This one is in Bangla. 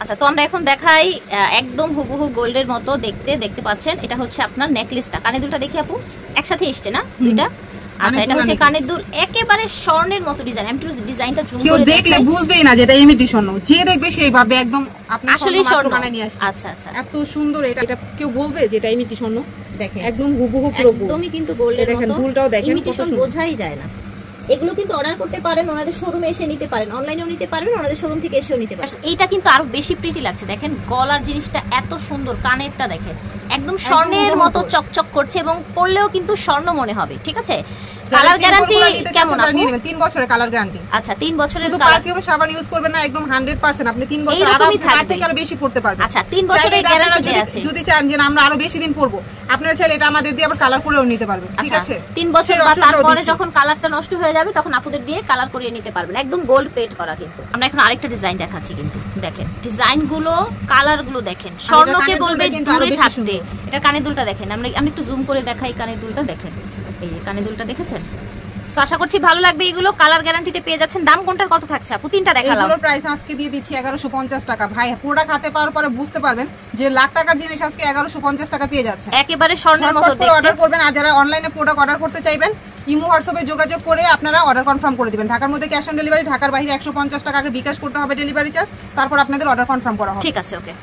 আচ্ছা, তো আমরা এখন দেখাই একদম হুবহু গোল্ডের মতো দেখতে পাচ্ছেন। এটা হচ্ছে আপনার নেকলেসটা, কানের দুলটা দেখি আপু একসাথে এসছে না দুইটা? আচ্ছা, এটা হচ্ছে কানের দুল, একেবারে স্বর্ণের মতো ডিজাইন। আমি একটু ডিজাইনটা জুম করে কেউ দেখলে বুঝবেই না যে এটা ইমিটেশন, যে দেখবে সেই ভাবে একদম আপনি আসলে স্বর্ণ বানায় নিয়ে আসছে। আচ্ছা আচ্ছা, এত সুন্দর এটা কেউ বলবে যে এটা ইমিটেশন? দেখেন একদম হুবহু পুরো একদমই কিন্তু গোল্ডের মতো। দেখেন দুলটাও দেখেন, ইমিটেশন বোঝাই যায় না। এগুলো কিন্তু অর্ডার করতে পারেন, ওনাদের শোরুমে এসে নিতে পারেন, অনলাইনেও নিতে পারবেন, ওনাদের শোরুম থেকে এসেও নিতে পারেন। এইটা কিন্তু আরো বেশি প্রিটি লাগছে, দেখেন গলার জিনিসটা এত সুন্দর, কানেরটা দেখেন একদম স্বর্ণের মতো চকচক করছে এবং পরলেও কিন্তু স্বর্ণ মনে হবে। ঠিক আছে, কালার গ্যারান্টি কেমন আপু? 3 বছরের কালার গ্যারান্টি। আচ্ছা, 3 বছরের। শুধু পারফিউম সাবান ইউজ করবেন না, একদম 100% আপনি 3 বছর আরামসে তার থেকে আরো বেশি পড়তে পারবেন। আচ্ছা, 3 বছরের গ্যারান্টি আছে। যদি চান যে আমরা আরো বেশি দিন পরবো, আপনারা চাইলে এটা আমাদের দিয়ে আবার কালার করেও নিতে পারবেন। ঠিক আছে, 3 বছর বা তারপরে যখন কালারটা নষ্ট হয়ে যাবে তখন আপুদের দিয়ে কালার করিয়ে নিতে পারবেন। একদম গোল্ড প্লেট করা। কিন্তু আমরা এখন আরেকটা ডিজাইন দেখাচ্ছি, কিন্তু দেখেন ডিজাইনগুলো, কালারগুলো দেখেন, স্বর্ণকে বলবে দূরে থাকতে। এটা কানের দুলটা দেখেন, আমি একটু জুম করে দেখাই। কানের দুলটা দেখেন, এই যে কানের দুলটা দেখেছেন। সো আশা করছি ভালো লাগবে। এগুলো কালার গ্যারান্টিতে পেয়ে যাচ্ছেন। দাম কোনটার কত থাকছে আপু? তিনটা দেখালাম। এগুলোর প্রাইস আজকে দিয়ে দিচ্ছি 1150 টাকা। ভাই প্রোডাক্ট হাতে পাওয়ার পরে বুঝতে পারবেন যে লাখ টাকার জিনিস আজকে 1150 টাকা পেয়ে যাচ্ছে, একেবারে স্বর্ণের মতো দেখতে। অর্ডার করবেন। আর যারা অনলাইনে প্রোডাক্ট অর্ডার করতে চাইবেন, ইমো হোয়াটসঅ্যাপে যোগাযোগ করে আপনারা অর্ডার কনফার্ম করে দিবেন। ঢাকার মধ্যে ক্যাশ অন ডেলিভারি, ঢাকার বাইরে 150 টাকা আগে বিকাশ করতে হবে ডেলিভারি চার্জ, তারপর আপনাদের অর্ডার কনফার্ম করা হবে। ঠিক আছে, ওকে।